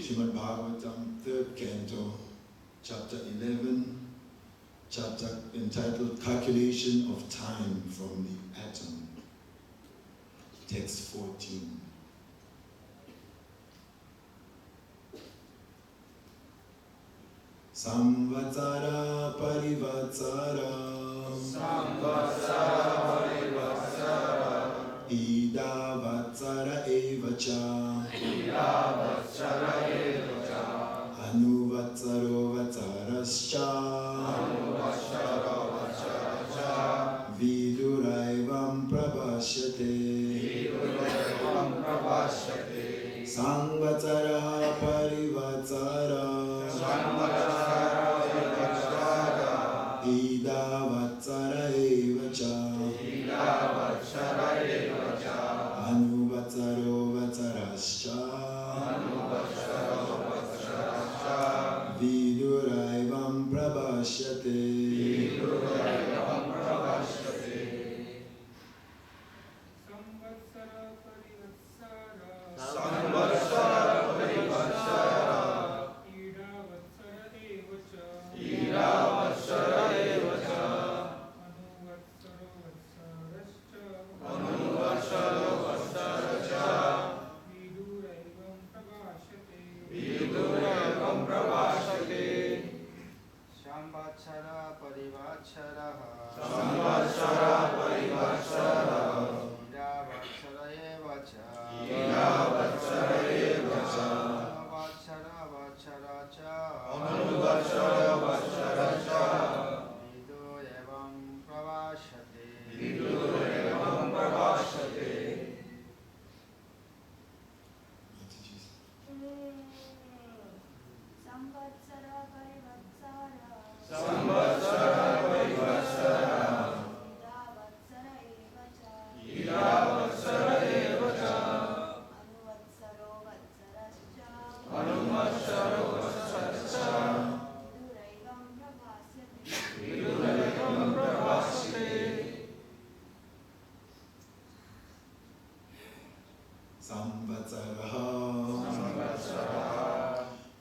Srimad Bhagavatam, 3rd Canto, Chapter 11, chapter entitled Calculation of Time from the Atom, text 14. Samvatsara parivatsara Ida Vatsara Eva Cha Anu Vatsaro Vatsarascha Viduraivam Prabhashyate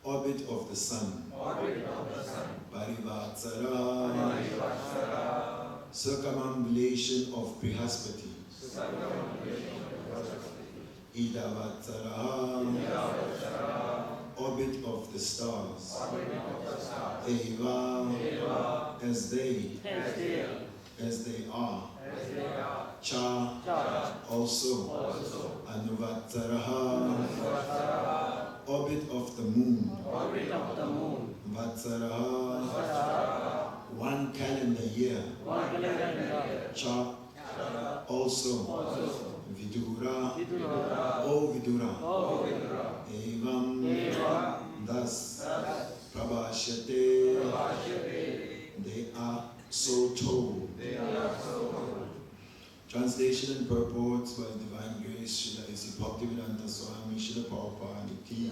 Orbit of the sun. Parivatsara. Circumambulation of Brihaspati. Idavatsara. Orbit of the stars. Eva. As they are. Cha. Also. Anuvatsaraha. Orbit of the moon. Vatsaraha. One calendar year. Cha. Also. Vidura. O Vidura. Evam. Thus. Prabhashyate. They are so told. Translation and purports by Divine Grace, Srila A.C. Bhaktivedanta Swami, Srila Prabhupada Ki.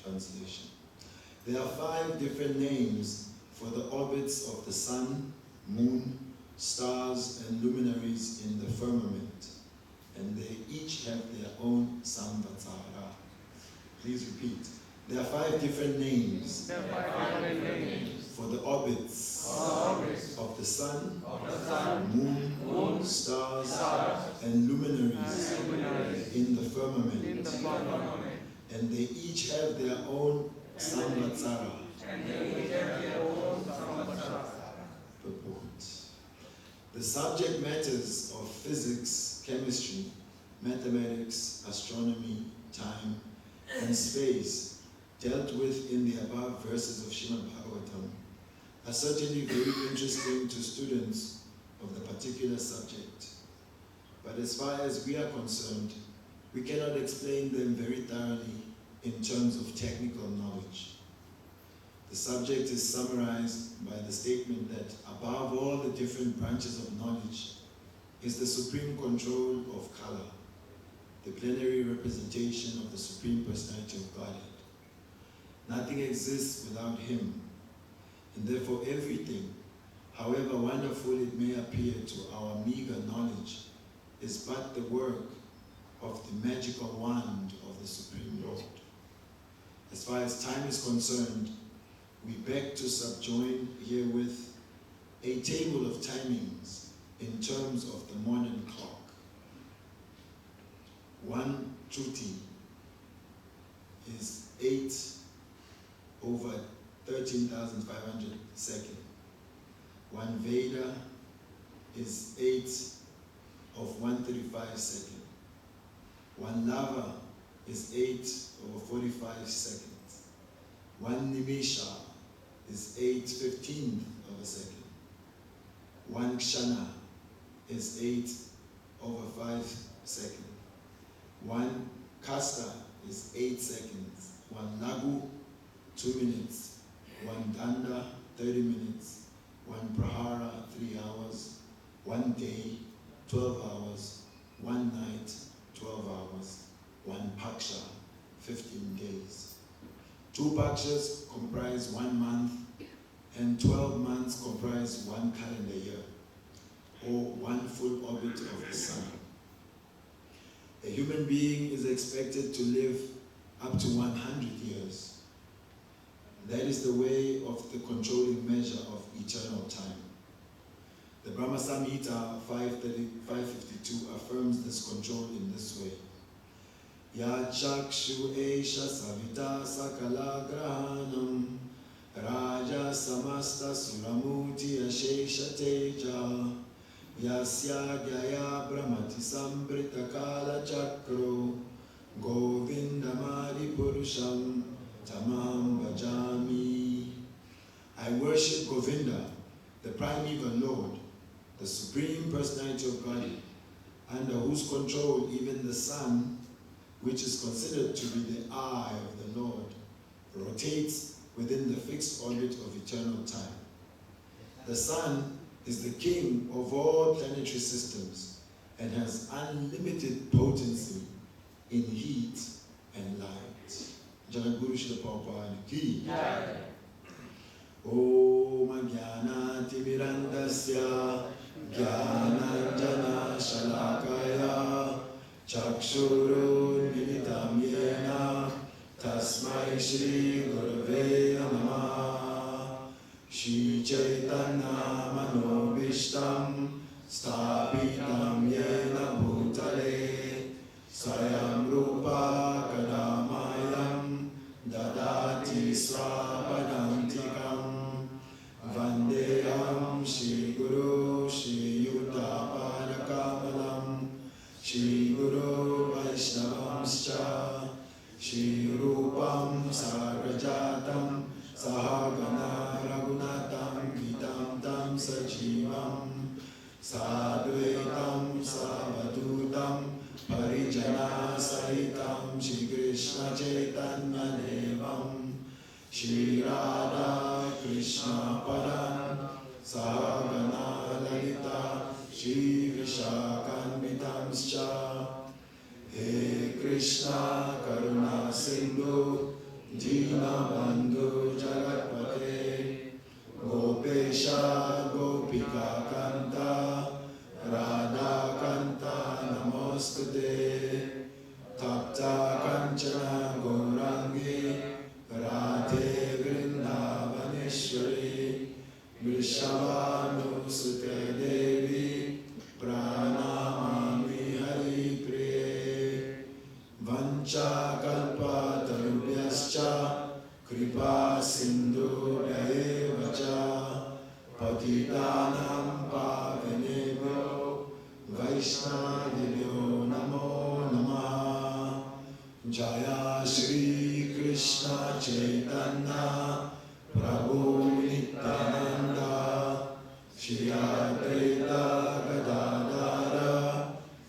Translation. There are 5 different names for the orbits of the sun, moon, stars, and luminaries in the firmament, and they each have their own samvatsara. Please repeat. There are 5 different names for the orbits of the sun, moon, stars, and luminaries in the firmament, and they each have their own samvatsara. Purport. The subject matters of physics, chemistry, mathematics, astronomy, time, and space dealt with in the above verses of Srimad Bhagavatam are certainly very interesting to students of the particular subject. But as far as we are concerned, we cannot explain them very thoroughly in terms of technical knowledge. The subject is summarized by the statement that above all the different branches of knowledge is the supreme control of color, the plenary representation of the Supreme Personality of Godhead. Nothing exists without him, and therefore everything, however wonderful it may appear to our meager knowledge, is but the work of the magical wand of the Supreme Lord. As far as time is concerned, we beg to subjoin herewith a table of timings in terms of the modern clock. 1 Truti is 8/13,500 seconds. 1 Veda is 8/135 seconds. 1 Lava is 8/45 seconds. 1 Nimisha is 8/15 of a second. 1 Kshana is 8/5 seconds. 1 Kasta is 8 seconds. 1 Lagu, 2 minutes. 1 Danda, 30 minutes. 1 day, 12 hours, 1 night, 12 hours, 1 paksha, 15 days. 2 pakshas comprise 1 month, and 12 months comprise 1 calendar year, or 1 full orbit of the sun. A human being is expected to live up to 100 years. That is the way of the controlling measure of eternal time. The Brahma Samhita 552 affirms this control in this way. Ya chakshu esha savita sakala grahanam raja samasta suramuti ashesha teja yasya gyaya brahmati sambrita kala chakro govindamadi purusham tamam bhajami. I worship Govinda, the primeval Lord, the Supreme Personality of Godhead, under whose control even the sun, which is considered to be the eye of the Lord, rotates within the fixed orbit of eternal time. The sun is the king of all planetary systems and has unlimited potency in heat and light. Jagadguru Srila Prabhupada ki. Om Jnana Timirandasya Jnananjana Shalakaya Chakshurun Militam Yena Tasmai Shri Gurave Namaha. Shri Chaitanya Manobishtam Stapitam Yena Bhutale Swayam Rupa Kadamayam Dadati Swapadantikam Vandeyam Shri Guru Shri Yuta Padakamalam Shri Guru Vaishnavamscha Shri Rupam Sagrajatam Sahagana Raghunatam Vitam Tam Sajivam Sadvaitam Savadutam Parijana Sahitam Shri Krishna Chaitanya Devam Shri Radha Krishna Padan Sahagana Lalita Shri Vishakhanvitamscha. He Krishna Karuna Sindhu Dina Bandhu Jagatpate Gopesha Gopika Kanta Radha Kanta Namostute Tapta Kanchana Gaurangi Radhe Vrindavaneshwari Vrishabhanusute Devi Pranamami Hari Priye Vancha Kalpa Tarubhyascha Kripa Sindhu Vacha Patitanam Pavanebhyo Vaishnavibhyo Namo Namaha. Jaya Shri Krishna Chaitanya Prabhu Nityananda Shri Advaita Gadadara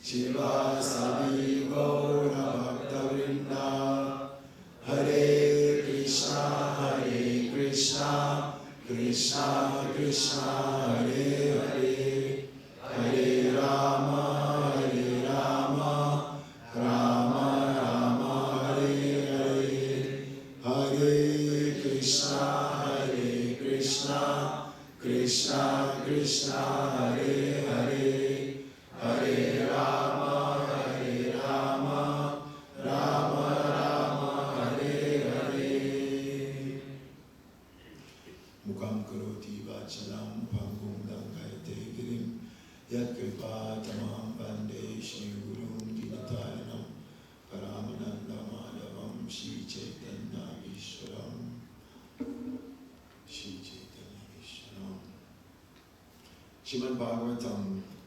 Shivasadi Gaura Bhaktavrinda. Hare Krishna Krishna Krishna Hare Hare Hare Rama Rama Rama Hare Hare. Hare Krishna Krishna Krishna Hare Hare Hare Rama Rama Hare Hare. Mukam karoti vachalam pangum dangayate girim yat kripa tamam bande shri gurum dinataranam paramananda madhavam shri chaitanya ishwaram. Shri Chaitanya Ishwaram. Srimad Bhagavatam,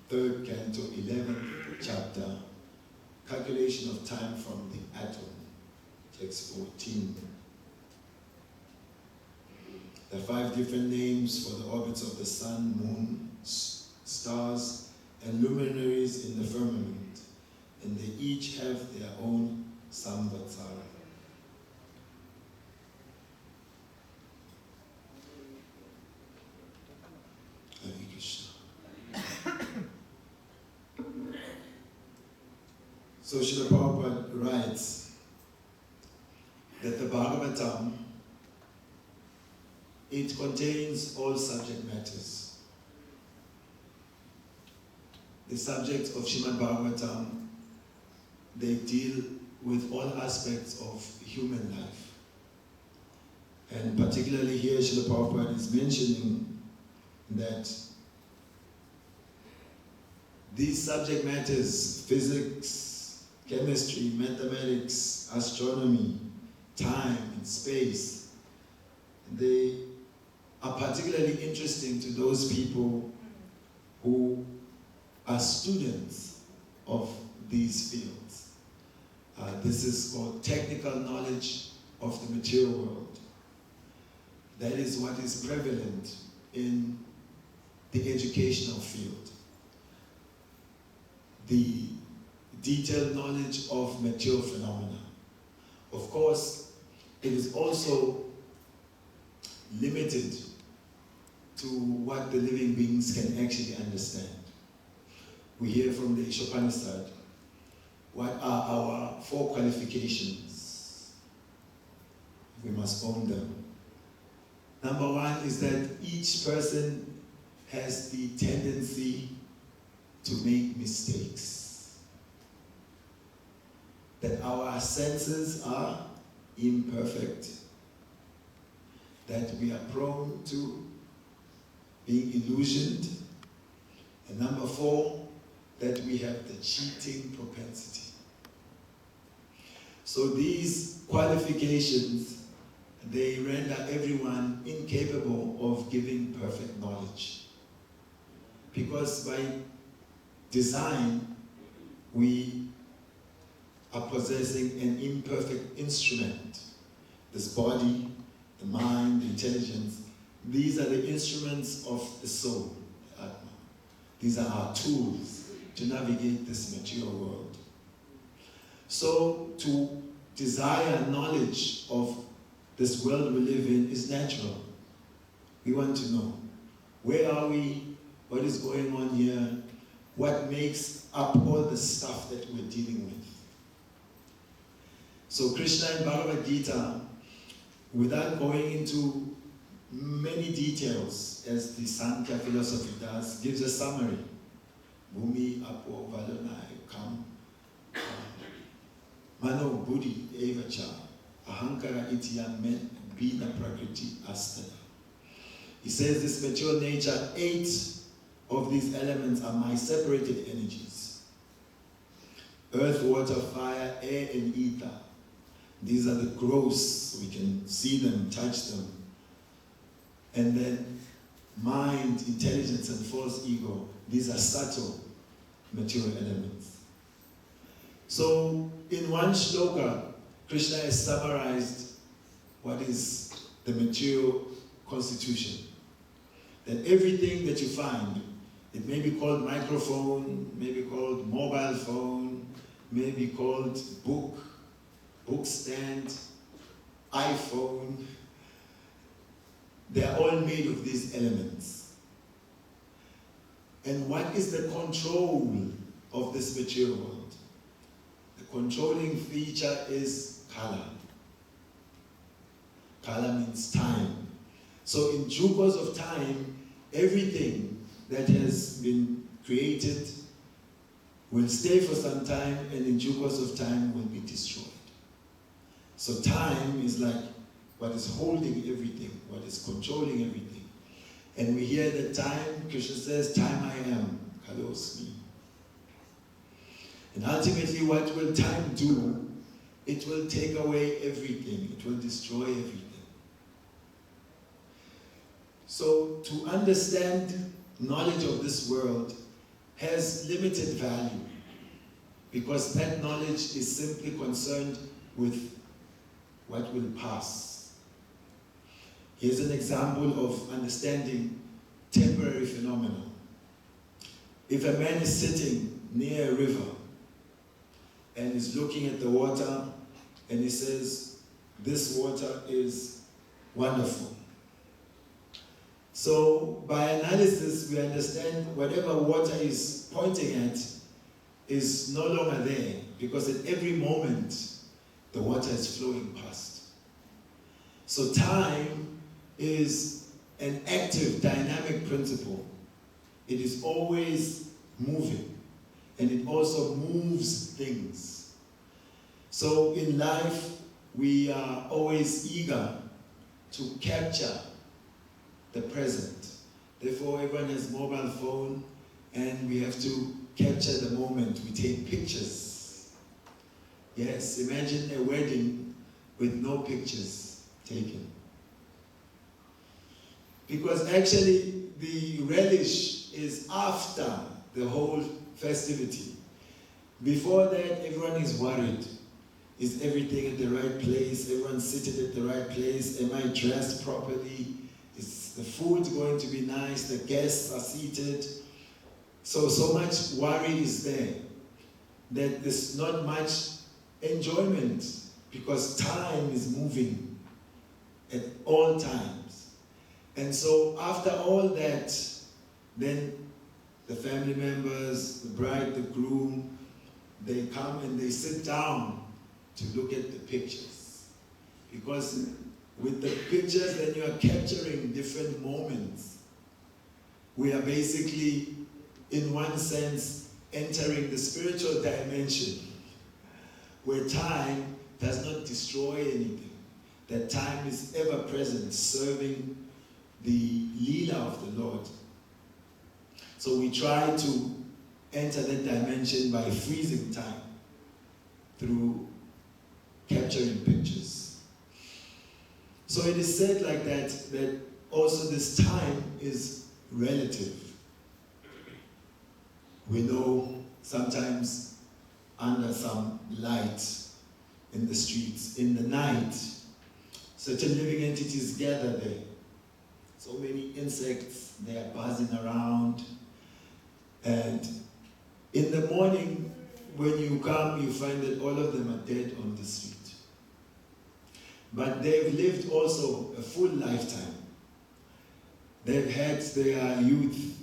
3rd Canto, 11th chapter, calculation of time from the atom, text 14. There are 5 different names for the orbits of the sun, moon, stars, and luminaries in the firmament, and they each have their own samvatsara. Hare Krishna. So Srila Prabhupada writes that the Bhagavatam, it contains all subject matters. The subjects of Srimad Bhagavatam, they deal with all aspects of human life. And particularly here, Srila Prabhupada is mentioning that these subject matters, physics, chemistry, mathematics, astronomy, time and space, they are particularly interesting to those people who are students of these fields. This is called technical knowledge of the material world. That is what is prevalent in the educational field. The detailed knowledge of material phenomena. Of course, it is also limited to what the living beings can actually understand. We hear from the Ishopanishad, what are our 4 qualifications? We must own them. Number 1 is that each person has the tendency to make mistakes. That our senses are imperfect. That we are prone to being illusioned. And number 4, that we have the cheating propensity. So these qualifications, they render everyone incapable of giving perfect knowledge. Because by design, we are possessing an imperfect instrument. This body, the mind, the intelligence, these are the instruments of the soul, the Atma. These are our tools to navigate this material world. So to desire knowledge of this world we live in is natural. We want to know, where are we? What is going on here? What makes up all the stuff that we're dealing with? So Krishna in Bhagavad Gita, without going into many details, as the Sankhya philosophy does, gives a summary. Bhumi, Apo, Valonai, Kam, Mano, Buddhi, Evacha, Ahankara, Ityam, Men, Bina, Prakriti, Astana. He says this material nature, 8 of these elements are my separated energies. Earth, water, fire, air, and ether. These are the gross, we can see them, touch them. And then mind, intelligence, and false ego, these are subtle material elements. So in one shloka, Krishna has summarized what is the material constitution. That everything that you find, it may be called microphone, may be called mobile phone, may be called book stand, iPhone. They are all made of these elements. And what is the control of this material world? The controlling feature is kala. Kala means time. So in due course of time, everything that has been created will stay for some time, and in due course of time will be destroyed. So time is like what is holding everything, what is controlling everything. And we hear that time, Krishna says, time I am, kalos me. And ultimately what will time do? It will take away everything, it will destroy everything. So to understand knowledge of this world has limited value, because that knowledge is simply concerned with what will pass. Here's an example of understanding temporary phenomena. If a man is sitting near a river and is looking at the water and he says, this water is wonderful. So by analysis, we understand whatever water is pointing at is no longer there. because at every moment the water is flowing past. So time is an active, dynamic principle. It is always moving, and it also moves things. So in life, we are always eager to capture the present. Therefore, everyone has mobile phone, and we have to capture the moment. We take pictures. Yes, imagine a wedding with no pictures taken. Because actually, the relish is after the whole festivity. Before that, everyone is worried. Is everything at the right place? Everyone seated at the right place? Am I dressed properly? Is the food going to be nice? The guests are seated. So much worry is there that there's not much enjoyment because time is moving at all times. And so after all that, then the family members, the bride, the groom, they come and they sit down to look at the pictures. Because with the pictures, then you are capturing different moments. We are basically, in one sense, entering the spiritual dimension where time does not destroy anything. That time is ever present, serving the Leela of the Lord. So we try to enter that dimension by freezing time through capturing pictures. So it is said like that also this time is relative. We know sometimes under some light in the streets, in the night, certain living entities gather there. So many insects, they are buzzing around. And in the morning, when you come, you find that all of them are dead on the street. But they've lived also a full lifetime. They've had their youth,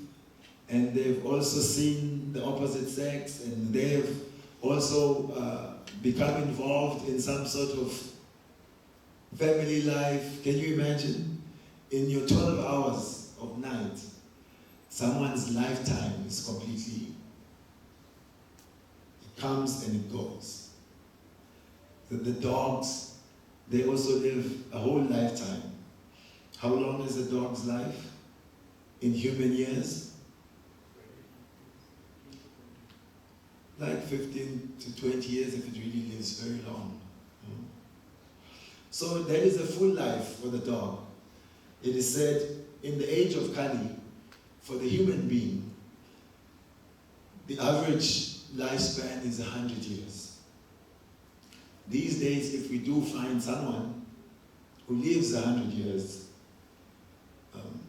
and they've also seen the opposite sex, and they've also become involved in some sort of family life. Can you imagine? In your 12 hours of night, someone's lifetime is completely, it comes and it goes. The dogs, they also live a whole lifetime. How long is a dog's life in human years? Like 15 to 20 years if it really lives very long. So that is a full life for the dog. It is said in the age of Kali, for the human being, the average lifespan is 100 years. These days, if we do find someone who lives 100 years,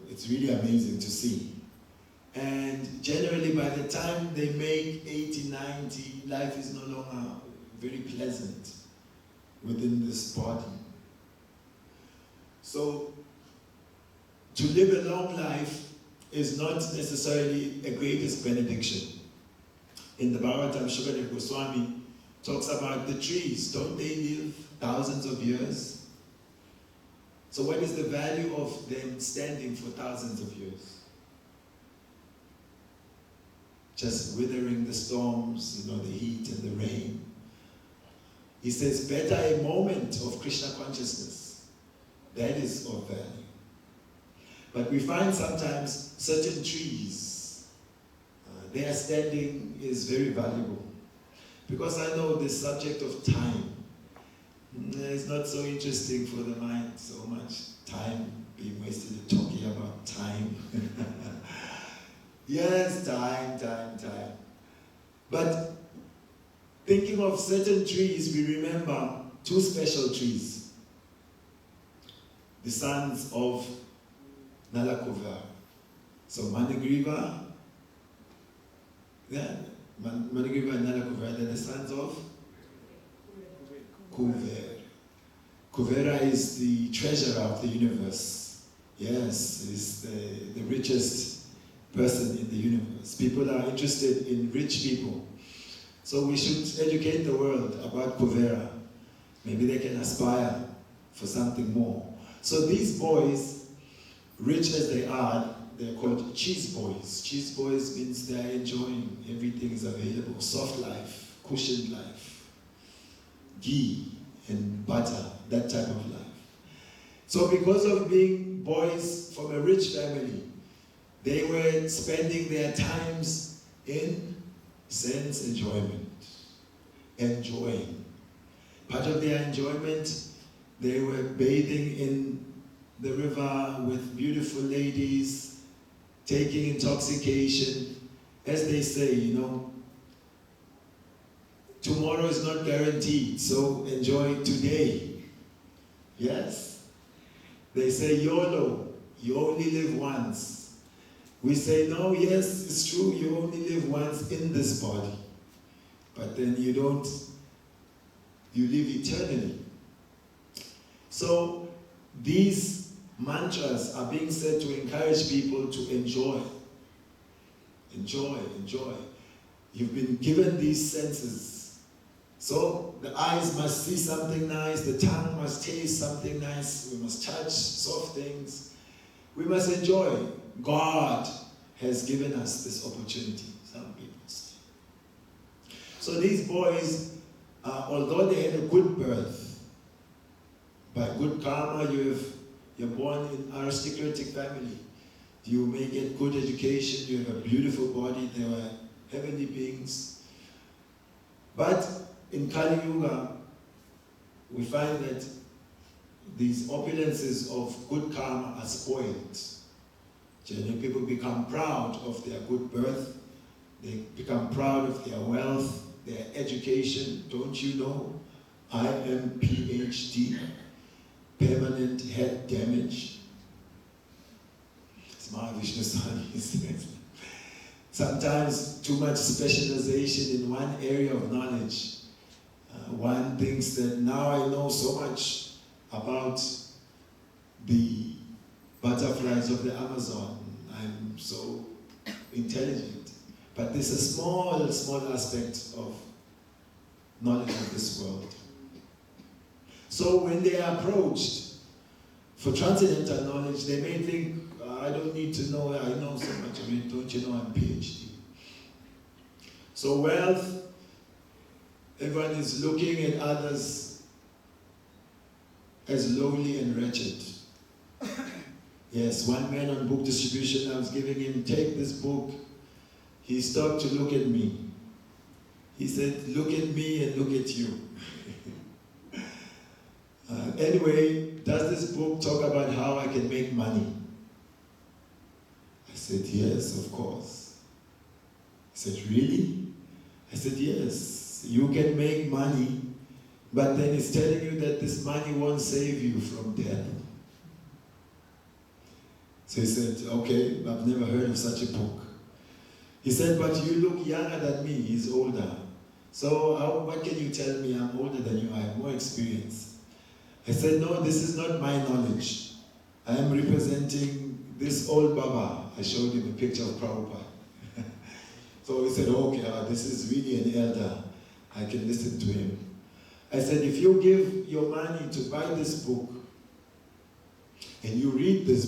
it's really amazing to see. And generally, by the time they make 80, 90, life is no longer very pleasant within this body. So, to live a long life is not necessarily a greatest benediction. In the Bhagavatam, Shukadev Goswami talks about the trees. Don't they live thousands of years? So what is the value of them standing for thousands of years? Just withering the storms, the heat and the rain. He says, better a moment of Krishna consciousness. That is of value. But we find sometimes certain trees, their standing is very valuable. Because I know the subject of time is not so interesting for the mind, so much time being wasted talking about time. Yes, time. But thinking of certain trees, we remember two special trees. The sons of Nalakova. So Manigriva, Manigriva and Nalakova, they're the sons of Kuver. Kuvera is the treasurer of the universe. Yes, is the richest person in the universe. People are interested in rich people. So we should educate the world about Kuvera. Maybe they can aspire for something more. So these boys, rich as they are, they're called cheese boys. Cheese boys means they're enjoying, everything is available. Soft life, cushioned life, ghee and butter, that type of life. So because of being boys from a rich family, they were spending their times in sense enjoyment, enjoying. Part of their enjoyment, they were bathing in the river with beautiful ladies, taking intoxication. As they say, you know, tomorrow is not guaranteed, so enjoy today. Yes? They say YOLO, you only live once. We say, no, yes, it's true, you only live once in this body. But then you live eternally. So these mantras are being said to encourage people to enjoy. Enjoy, enjoy. You've been given these senses. So the eyes must see something nice, the tongue must taste something nice, we must touch soft things. We must enjoy. God has given us this opportunity. Some people still. So these boys, although they had a good birth, by good karma, you're born in an aristocratic family. You may get good education, you have a beautiful body, they were heavenly beings. But in Kali Yuga, we find that these opulences of good karma are spoiled. Generally, people become proud of their good birth, they become proud of their wealth, their education. Don't you know? I am PhD, permanent head damage. Sometimes too much specialization in one area of knowledge. One thinks that now I know so much about the butterflies of the Amazon. I'm so intelligent. But this is a small aspect of knowledge of this world. So when they are approached for transcendental knowledge, they may think, I don't need to know, I know so much of it, don't you know I'm PhD. So wealth, everyone is looking at others as lowly and wretched. Yes, one man on book distribution, I was giving him, take this book. He stopped to look at me. He said, look at me and look at you. Anyway, does this book talk about how I can make money? I said, yes, of course. He said, really? I said, yes, you can make money, but then it's telling you that this money won't save you from death. So he said, okay, I've never heard of such a book. He said, but you look younger than me, he's older. So what can you tell me? I'm older than you, I have more experience. I said, no, this is not my knowledge. I am representing this old Baba. I showed him a picture of Prabhupada. So he said, okay, this is really an elder. I can listen to him. I said, if you give your money to buy this book, and you read this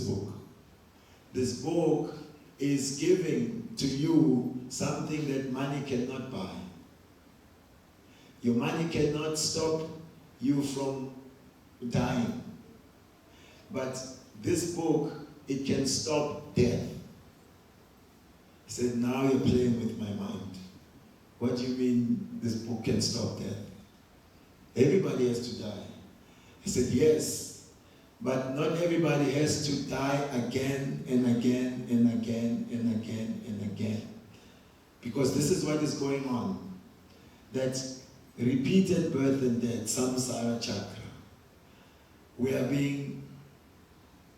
book is giving to you something that money cannot buy. Your money cannot stop you from dying. But this book, it can stop death. He said, now you're playing with my mind. What do you mean this book can stop death? Everybody has to die. He said, yes, but not everybody has to die again and again and again and again and again. Because this is what is going on. That repeated birth and death, samsara chakra. We are being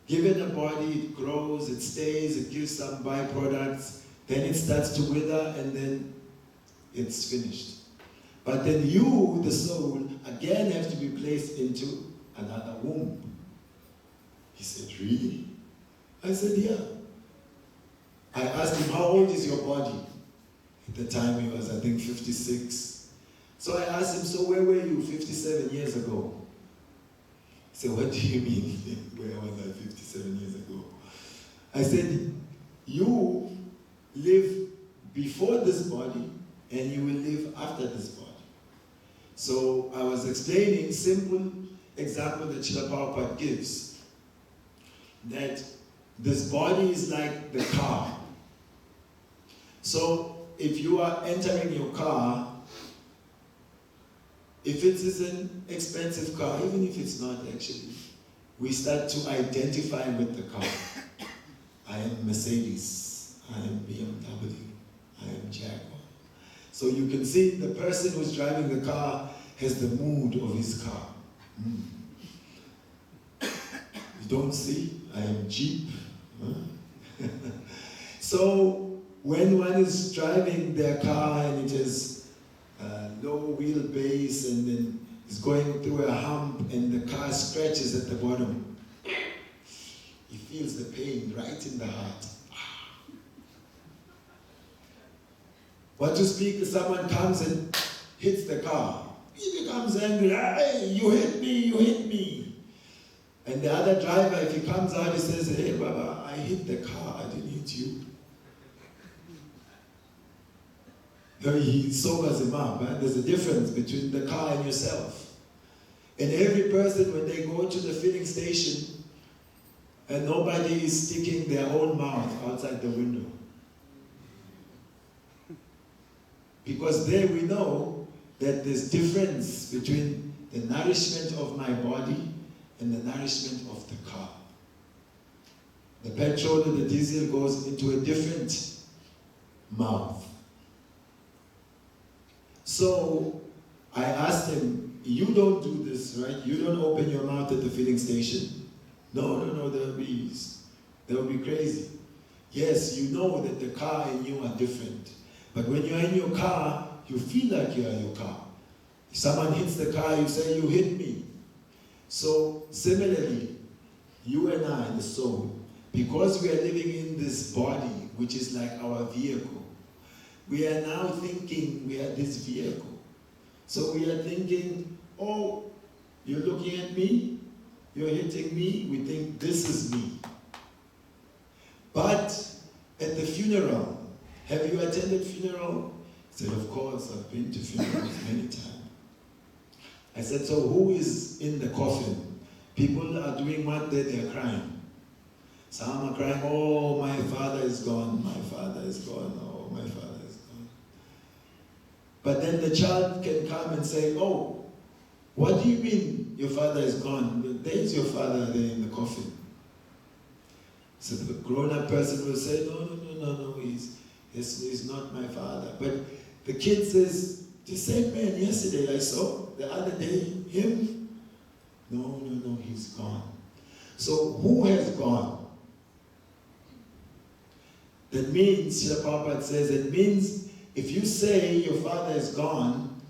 given a body, it grows, it stays, it gives some byproducts, then it starts to wither, and then it's finished. But then you, the soul, again have to be placed into another womb. He said, really? I said, yeah. I asked him, how old is your body? At the time he was, I think, 56. So I asked him, so where were you 57 years ago? He said, what do you mean, where was I 57 years ago? I said, you live before this body and you will live after this body. So I was explaining simple example that Srila Prabhupada gives, that this body is like the car. So if you are entering your car, if it is an expensive car, even if it's not actually, we start to identify with the car. I am Mercedes, I am BMW, I am Jaguar. So you can see the person who's driving the car has the mood of his car. You don't see, I am Jeep. So when one is driving their car and it is low wheelbase and then is going through a hump and the car scratches at the bottom, he feels the pain right in the heart. What to speak if someone comes and hits the car? He becomes angry, hey, you hit me. And the other driver, if he comes out, he says, hey, Baba, I hit the car, I didn't hit you. He sobers him up. Right? There's a difference between the car and yourself. And every person, when they go to the filling station, and nobody is sticking their own mouth outside the window. Because there we know that there's difference between the nourishment of my body and the nourishment of the car. The petrol and the diesel goes into a different mouth. So I asked him, you don't do this, right? You don't open your mouth at the filling station. No, they'll be crazy. Yes, you know that the car and you are different. But when you're in your car, you feel like you're in your car. If someone hits the car, you say, you hit me. So similarly, you and I, the soul, because we are living in this body, which is like our vehicle, we are now thinking we are this vehicle. So we are thinking, oh, you're looking at me, you're hitting me, we think this is me. But at the funeral, have you attended funeral? I said, of course, I've been to funerals many times. I said, so who is in the coffin? People are doing what? They're crying. Some are crying, oh, my father is gone, my father is gone, oh, my father is gone. But then the child can come and say, oh, what do you mean your father is gone? There's your father there in the coffin. So the grown-up person will say, no, he's not my father. But the kid says, the same man yesterday I saw, the other day, him? No, he's gone. So who has gone? That means, Srila Prabhupada says, it means if you say your father is gone,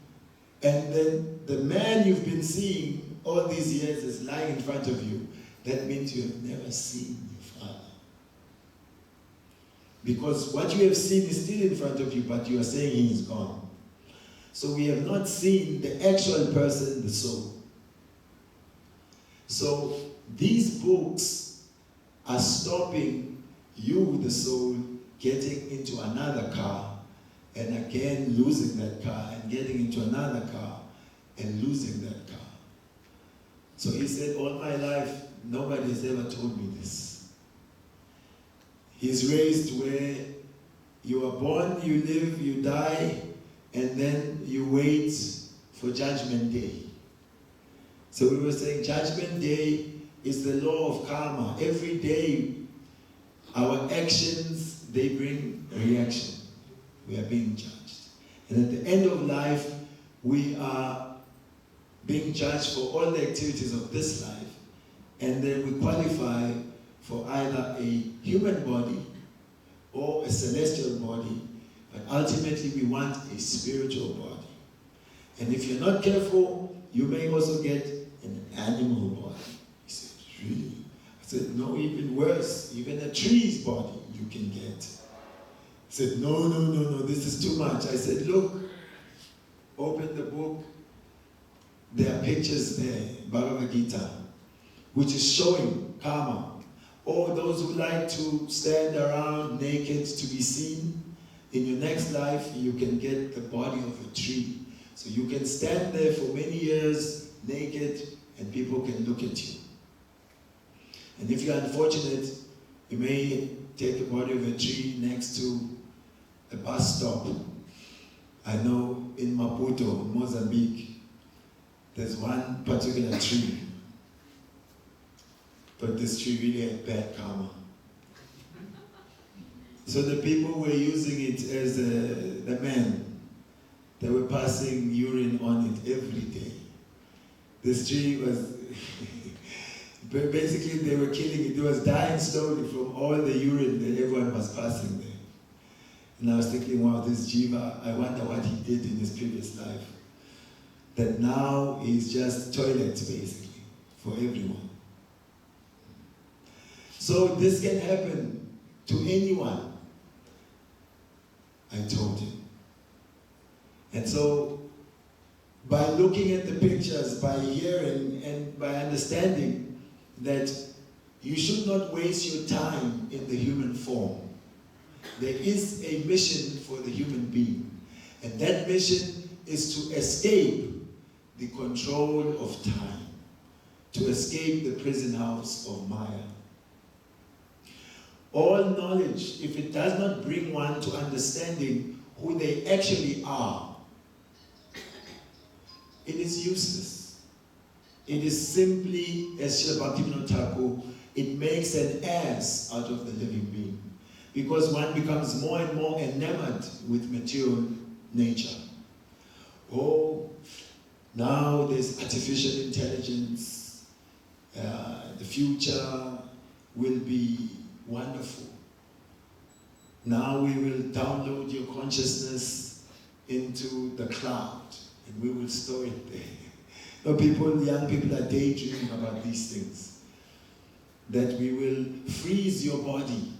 and then the man you've been seeing all these years is lying in front of you, that means you have never seen your father. Because what you have seen is still in front of you, but you are saying he is gone. So we have not seen the actual person, the soul. So these books are stopping you, the soul, getting into another car, and again losing that car, and getting into another car, and losing that car. So he said, all my life, nobody has ever told me this. He's raised where you are born, you live, you die, and then you wait for Judgment Day. So we were saying Judgment Day is the law of karma. Every day, our actions, they bring reaction. We are being judged. And at the end of life, we are being judged for all the activities of this life. And then we qualify for either a human body or a celestial body. But ultimately, we want a spiritual body. And if you're not careful, you may also get an animal body. He said, really? I said, no, even worse. Even a tree's body you can get. said, no, this is too much. I said, look, open the book. There are pictures there, Bhagavad Gita, which is showing karma. Or those who like to stand around naked to be seen, in your next life you can get the body of a tree. So you can stand there for many years naked and people can look at you. And if you're unfortunate, you may take the body of a tree next to a bus stop. I know in Maputo, Mozambique, there's one particular tree. But this tree really had bad karma. So the people were using it as the men. They were passing urine on it every day. This tree was, basically they were killing it. It was dying slowly from all the urine that everyone was passing there. And I was thinking, wow, this Jiva, I wonder what he did in his previous life. That now he's just toilets basically for everyone. So this can happen to anyone, I told him. And so by looking at the pictures, by hearing and by understanding that you should not waste your time in the human form. There is a mission for the human being. And that mission is to escape the control of time, to escape the prison house of Maya. All knowledge, if it does not bring one to understanding who they actually are, it is useless. It is simply, as Srila Bhaktivinoda Thakur, it makes an ass out of the living being. Because one becomes more and more enamored with material nature. Oh, now there's artificial intelligence. The future will be wonderful. Now we will download your consciousness into the cloud and we will store it there. Young people are daydreaming about these things. That we will freeze your body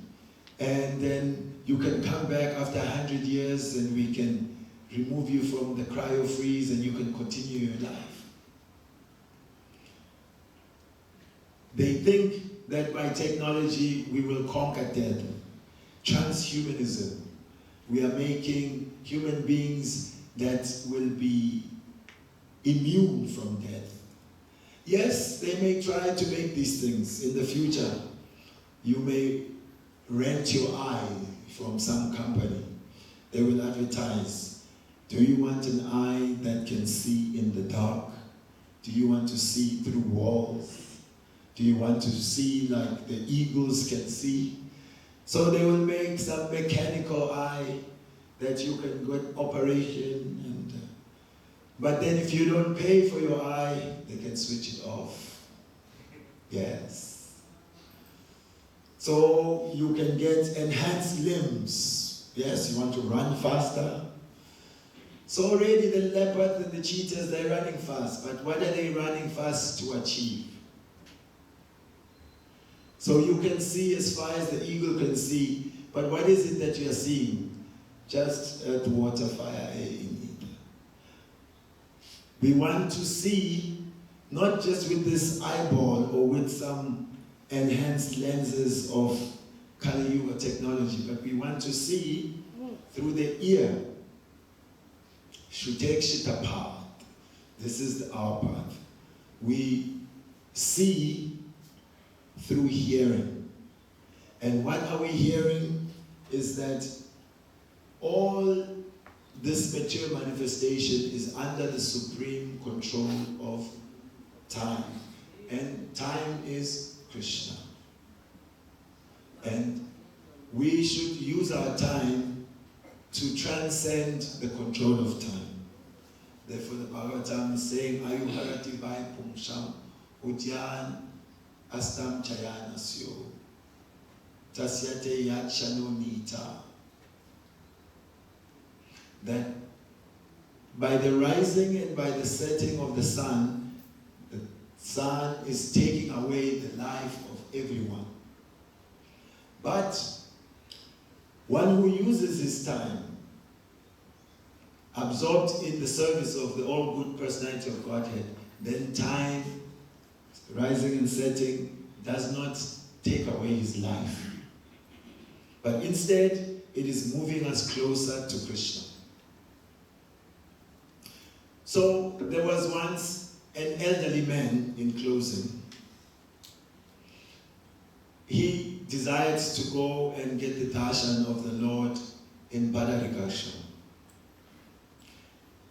and then you can come back after 100 years and we can remove you from the cryo-freeze and you can continue your life. They think that by technology we will conquer death. Transhumanism. We are making human beings that will be immune from death. Yes, they may try to make these things in the future. You may rent your eye from some company. They will advertise. Do you want an eye that can see in the dark? Do you want to see through walls? Do you want to see like the eagles can see? So they will make some mechanical eye that you can get operation. But then if you don't pay for your eye, they can switch it off. Yes. So you can get enhanced limbs. Yes, you want to run faster. So already the leopards and the cheetahs, they're running fast. But what are they running fast to achieve? So you can see as far as the eagle can see, but what is it that you are seeing? Just earth, water, fire, air in it. We want to see, not just with this eyeball or with some enhanced lenses of Kali Yuga technology, but we want to see through the ear. Shutek Shitapa. This is our path. We see through hearing. And what are we hearing is that all this material manifestation is under the supreme control of time. And time is Krishna. And we should use our time to transcend the control of time. Therefore the Bhagavatam is saying, Ayuharati Vai Pumsham Udyan Astam Chayanasyo Tasyate Yachano Nita. That by the rising and by the setting of the sun is taking away the life of everyone. But One who uses his time absorbed in the service of the all-good personality of Godhead, then time, rising and setting, does not take away his life. But instead, it is moving us closer to Krishna. So, there was once an elderly man, in closing. He desired to go and get the darshan of the Lord in Badarikashram.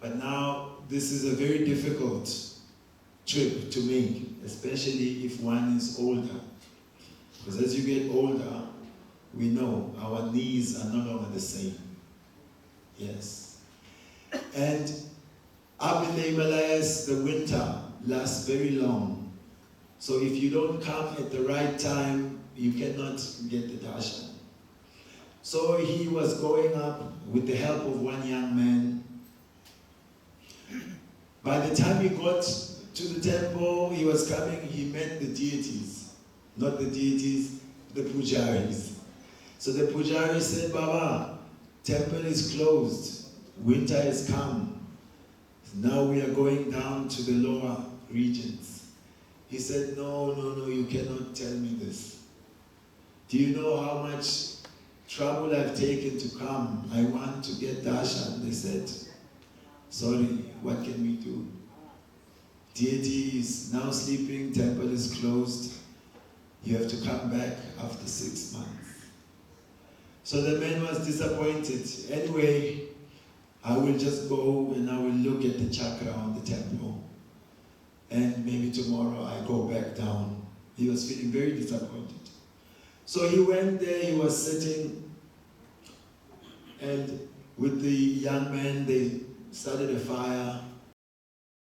But now, this is a very difficult trip to make, especially if one is older. Because as you get older, we know our knees are no longer the same. Yes. And up in the Himalayas, the winter lasts very long. So if you don't come at the right time, you cannot get the darshan. So he was going up with the help of one young man. By the time he got to the temple, he was coming, he met the deities. Not the deities, the pujaris. So the pujari said, Baba, temple is closed, winter has come. Now we are going down to the lower regions. He said, no, you cannot tell me this. Do you know how much trouble I've taken to come? I want to get darshan. They said, sorry, what can we do? Deity is now sleeping, temple is closed. You have to come back after 6 months. So the man was disappointed. Anyway, I will just go and I will look at the chakra on the temple. And maybe tomorrow I go back down. He was feeling very disappointed. So he went there, he was sitting, and with the young man, they started a fire.